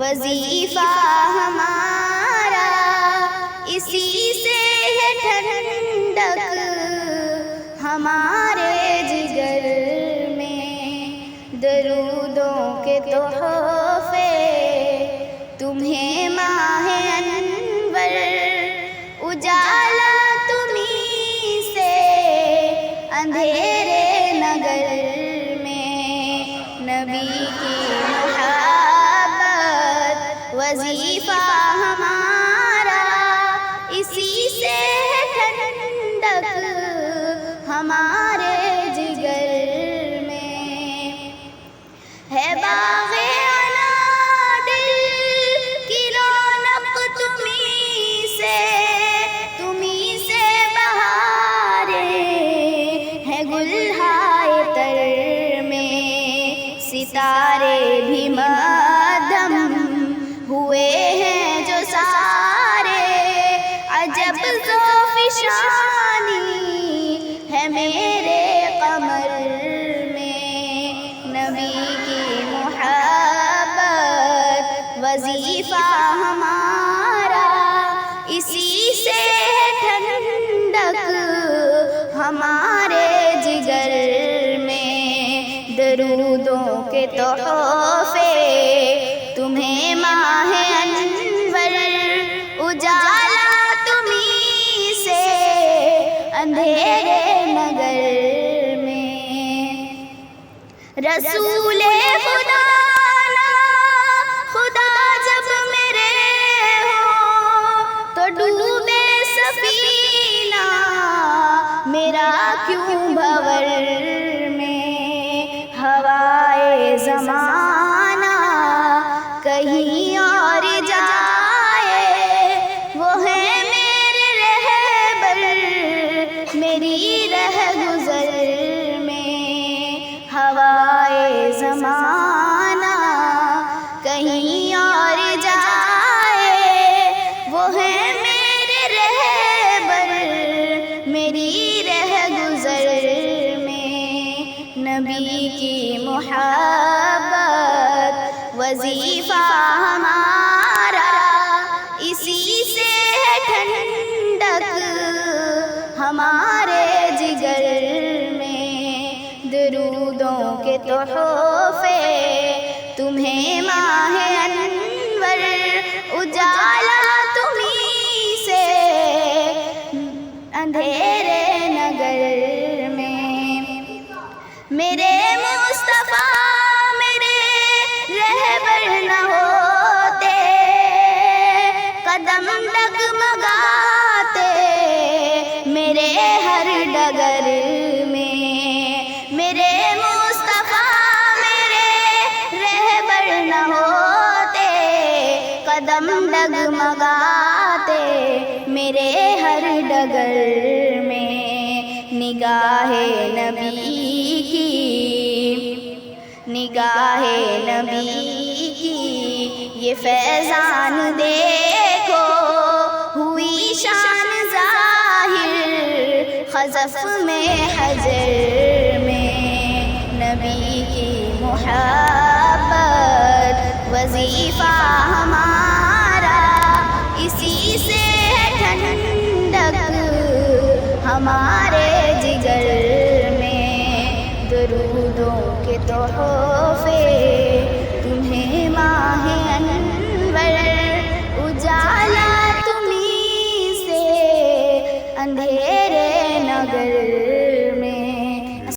وظیفہ ہمارا اسی سے ہے ٹھنڈک ہمارے جگر میں، درودوں کے تحفے تمہیں ماہ انور، اجالا تمہیں سے اندھیرے نگر میں، نبی کی محبت وظیفہ ہمارا اسی سے ہے ٹھنڈک ہمارے جگر میں، ہے باغ عنادل کی رونق تمہیں سے بہاریں، ہے گلہائے تر میں ستارے بھی مدھم ہوئے ہیں جو سارے، عجب ذوفشانی ہے میرے قمر میں، نبی کی محبت وظیفہ ہمارا اسی سے ہے ٹھنڈک ہمارے جگر میں، درودوں کے تحفے تمہیں ماہ انور، اجالا تمہیں سے اندھیرے نگر میں، رسول خدا خدا جب میرے ہو تو ڈوبے سفینہ میرا کیوں بھور میں، ہوائے زمانہ کہیں اور جائے وہ ہے میرے رہبر میری رہ گزر میں، ہوائے زمانہ کہیں اور جائے وہ ہے میرے رہبر میری رہ گزر میں، نبی کی محبت وظیفہ ہمارا اسی سے ہے ٹھنڈک ہمارے جگر میں، درودوں کے تحفے تمہیں ماہ انور، اجالا تمہیں سے اندھیرے نگر میں، میرے مصطفیٰ میرے رہبر نہ ہوتے قدم ڈگمگاتے میرے ہر ڈگر میں، میرے مصطفیٰ میرے رہبر نہ ہوتے قدم ڈگمگاتے میرے ہر ڈگر میں، نگاہ نبی کی یہ فیضان دیکھو ہوئی شان ظاہر خزف میں حجر میں، نبی کی محبت وظیفہ ہمارا اسی سے ہے ٹھنڈک ہمارے جگر میں، درودوں کے تحفے تمہیں ماہ انور، اجالا تمہیں سے اندھیرے نگر